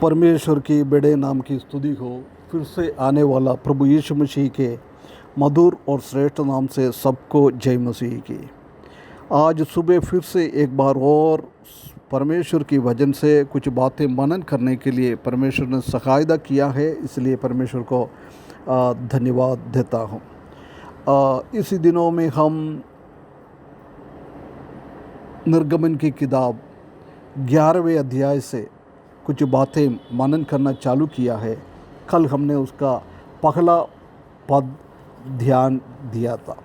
परमेश्वर की बड़े नाम की स्तुति हो। फिर से आने वाला प्रभु यीशु मसीह के मधुर और श्रेष्ठ नाम से सबको जय मसीह की। आज सुबह फिर से एक बार और परमेश्वर की वचन से कुछ बातें मनन करने के लिए परमेश्वर ने सहायता किया है, इसलिए परमेश्वर को धन्यवाद देता हूँ। इसी दिनों में हम निर्गमन की किताब 11वें अध्याय से कुछ बातें मनन करना चालू किया है। कल हमने उसका पहला पद ध्यान दिया था।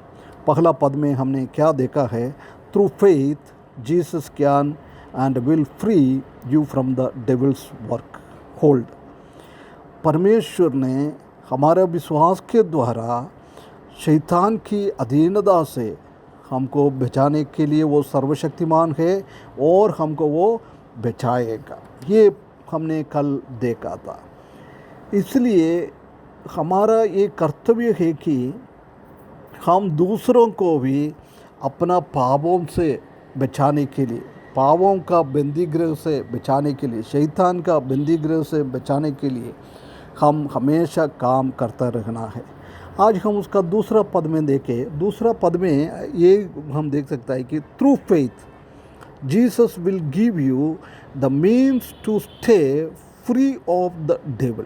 पहला पद में हमने क्या देखा है? Through faith Jesus can and will free you from the devil's work hold. परमेश्वर ने हमारे विश्वास के द्वारा शैतान की अधीनता से हमको बचाने के लिए वो सर्वशक्तिमान है और हमको वो बचाएगा। ये हमने कल देखा था। इसलिए हमारा ये कर्तव्य है कि हम दूसरों को भी अपना पापों से बचाने के लिए, पापों का बंदीगृह से बचाने के लिए, शैतान का बंदीगृह से बचाने के लिए हम हमेशा काम करता रहना है। आज हम उसका दूसरा पद में देखें। दूसरा पद में ये हम देख सकता है कि through faith Jesus will give you the means to stay free of the devil.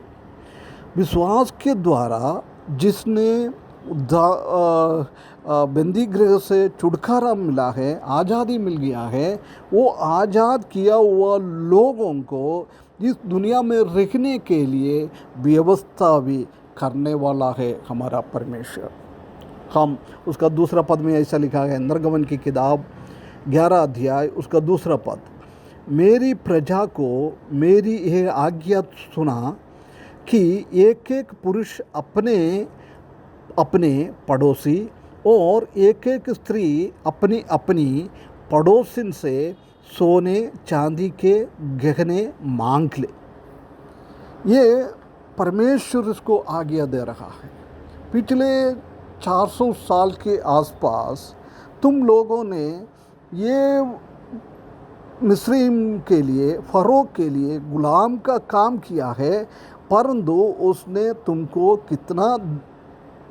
विश्वास के द्वारा जिसने बंदीगृह से छुटकारा मिला है, आज़ादी मिल गया है, वो आज़ाद किया हुआ लोगों को इस दुनिया में रहने के लिए व्यवस्था भी करने वाला है हमारा परमेश्वर। हम उसका दूसरा पद में ऐसा लिखा है, निर्गमन की किताब 11 अध्याय उसका दूसरा पद, मेरी प्रजा को मेरी यह आज्ञा सुना कि एक एक पुरुष अपने अपने पड़ोसी और एक एक स्त्री अपनी अपनी पड़ोसिन से सोने चांदी के गहने मांग ले। ये परमेश्वर इसको आज्ञा दे रहा है। पिछले 400 साल के आसपास तुम लोगों ने ये मिस्रीम के लिए, फ़रो के लिए गुलाम का काम किया है, परंतु उसने तुमको कितना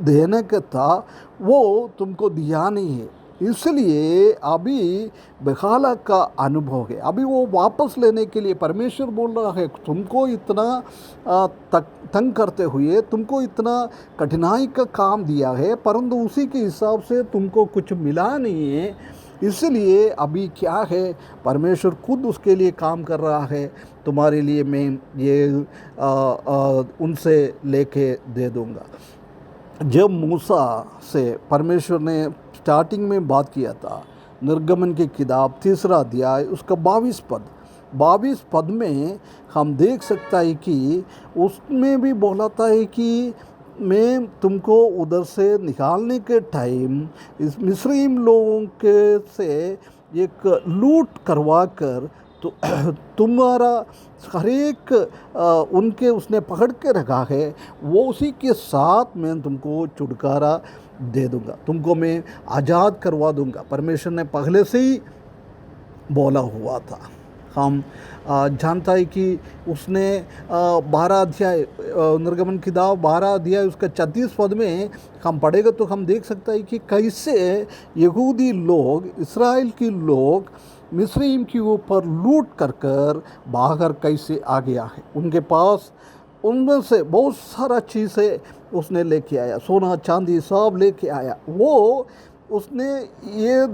देने का था वो तुमको दिया नहीं है। इसलिए अभी बेखाला का अनुभव है। अभी वो वापस लेने के लिए परमेश्वर बोल रहा है, तुमको इतना तंग करते हुए, तुमको इतना कठिनाई का काम दिया है, परंतु उसी के हिसाब से तुमको कुछ मिला नहीं है। इसलिए अभी क्या है, परमेश्वर खुद उसके लिए काम कर रहा है। तुम्हारे लिए मैं ये उनसे लेके दे दूँगा। जब मूसा से परमेश्वर ने स्टार्टिंग में बात किया था, निर्गमन की किताब 3 अध्याय उसका 22 पद में हम देख सकता है कि उसमें भी बोलाता है कि मैं तुमको उधर से निकालने के टाइम इस मिस्रीम लोगों के से एक लूट करवा कर तो तुम्हारा हर एक उनके उसने पकड़ के रखा है, वो उसी के साथ मैं तुमको छुटकारा दे दूंगा, तुमको मैं आज़ाद करवा दूंगा। परमेश्वर ने पहले से ही बोला हुआ था। हम जानता है कि उसने 12 अध्याय निर्गमन की किताब 12 अध्याय उसका 36 पद में हम पढ़ेगा तो हम देख सकता है कि कैसे यहूदी लोग, इस्राएल के लोग मिस्रीम के ऊपर लूट कर बाहर कैसे आ गया है। उनके पास उनमें से बहुत सारा चीज़ें उसने लेके आया, सोना चांदी सब लेके आया। वो उसने ये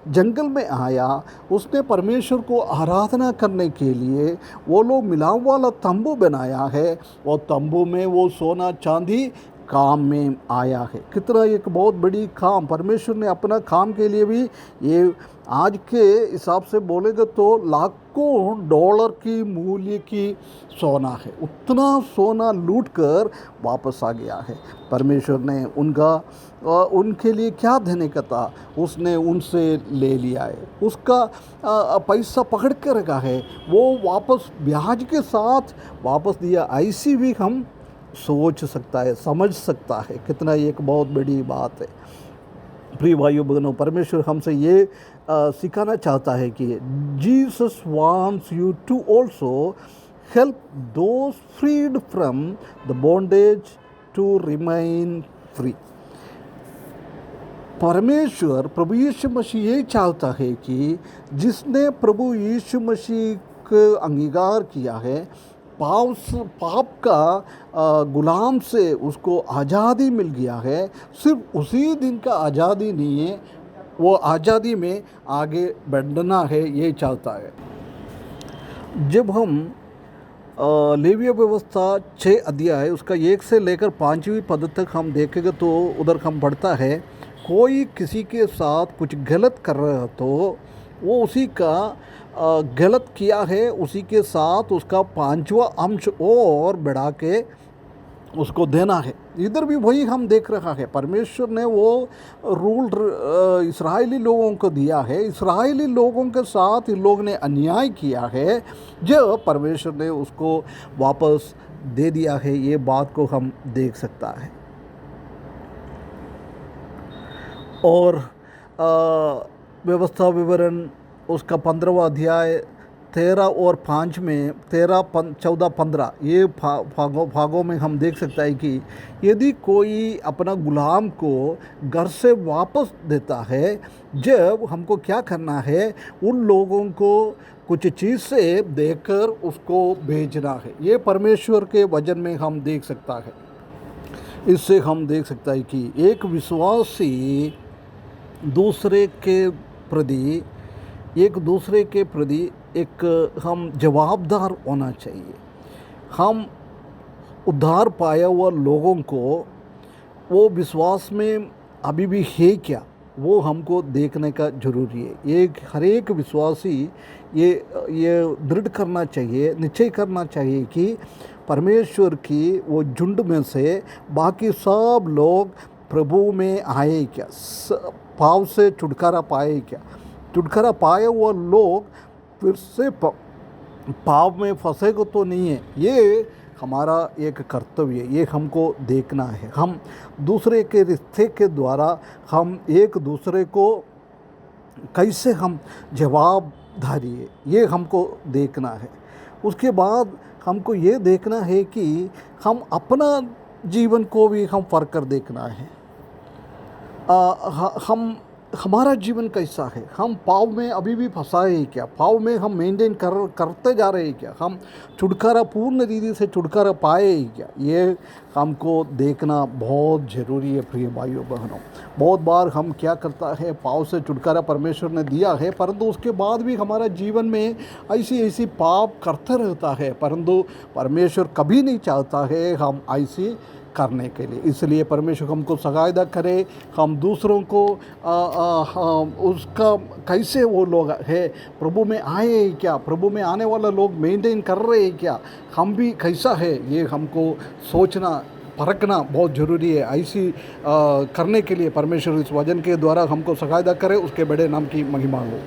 जंगल में आया, उसने परमेश्वर को आराधना करने के लिए वो लोग मिलाप वाला तंबू बनाया है, और तंबू में वो सोना चांदी काम में आया है। कितना एक बहुत बड़ी काम परमेश्वर ने अपना काम के लिए भी, ये आज के हिसाब से बोलेगा तो लाखों डॉलर की मूल्य की सोना है। उतना सोना लूट कर वापस आ गया है। परमेश्वर ने उनके लिए क्या देने का था, उसने उनसे ले लिया है। उसका पैसा पकड़ के रखा है, वो वापस ब्याज के साथ वापस दिया। ऐसी भी हम सोच सकता है, समझ सकता है। कितना एक बहुत बड़ी बात है। प्रिय भाइयों बहनों, परमेश्वर हमसे ये सिखाना चाहता है कि Jesus wants you to also help those freed from the bondage to remain free. परमेश्वर प्रभु यीशु मसीह ये चाहता है कि जिसने प्रभु यीशु मसीह का अंगीकार किया है, पाप का गुलाम से उसको आज़ादी मिल गया है, सिर्फ उसी दिन का आज़ादी नहीं है, वो आज़ादी में आगे बढ़ना है, ये चाहता है। जब हम लेविय व्यवस्था 6 अध्याय उसका 1 से लेकर 5वीं पद तक हम देखेंगे तो उधर हम पढ़ता है, कोई किसी के साथ कुछ गलत कर रहा तो वो उसी का गलत किया है उसी के साथ उसका 5वां अंश और बढ़ा के उसको देना है। इधर भी वही हम देख रहा है, परमेश्वर ने वो रूल इस्राएली लोगों को दिया है, इस्राएली लोगों के साथ इन लोगों ने अन्याय किया है, जब परमेश्वर ने उसको वापस दे दिया है, ये बात को हम देख सकता है। और व्यवस्था विवरण उसका 15वां अध्याय 13 और 5 में 13, 14, 15 ये भागों में हम देख सकता है कि यदि कोई अपना गुलाम को घर से वापस देता है, जब हमको क्या करना है, उन लोगों को कुछ चीज़ से देकर उसको भेजना है। ये परमेश्वर के वचन में हम देख सकता है। इससे हम देख सकता है कि एक विश्वासी दूसरे के प्रति एक हम जवाबदार होना चाहिए। हम उद्धार पाया हुआ लोगों को वो विश्वास में अभी भी है क्या, वो हमको देखने का ज़रूरी है। हर एक विश्वासी ये दृढ़ करना चाहिए, निश्चय करना चाहिए कि परमेश्वर की वो झुंड में से बाकी सब लोग प्रभु में आए क्या, पाप से छुटकारा पाए क्या। छुटकारा पाए हुआ लोग फिर से पाप में फंसेगा तो नहीं है। ये हमारा एक कर्तव्य है, ये हमको देखना है। हम दूसरे के रिश्ते के द्वारा हम एक दूसरे को कैसे हम जवाबदारी है, ये हमको देखना है। उसके बाद हमको ये देखना है कि हम अपना जीवन को भी हम फर्क कर देखना है। हमारा जीवन कैसा है, हम पाप में अभी भी फंसाए हैं क्या, पाप में हम मेंटेन करते जा रहे हैं क्या, हम छुटकारा पूर्ण रीति से छुटकारा पाए हैं क्या, ये हमको देखना बहुत ज़रूरी है। प्रिय भाइयों बहनों, बहुत बार हम क्या करता है, पाप से छुटकारा परमेश्वर ने दिया है, परंतु उसके बाद भी हमारा जीवन में ऐसी पाप करते रहता है, परंतु परमेश्वर कभी नहीं चाहता है हम ऐसी करने के लिए। इसलिए परमेश्वर हमको सहायता करे, हम दूसरों को उसका कैसे वो लोग है प्रभु में आए क्या, प्रभु में आने वाला लोग मेंटेन कर रहे हैं क्या, हम भी कैसा है, ये हमको सोचना परखना बहुत ज़रूरी है। ऐसी करने के लिए परमेश्वर इस वचन के द्वारा हमको सहायता करे, उसके बड़े नाम की महिमा हो।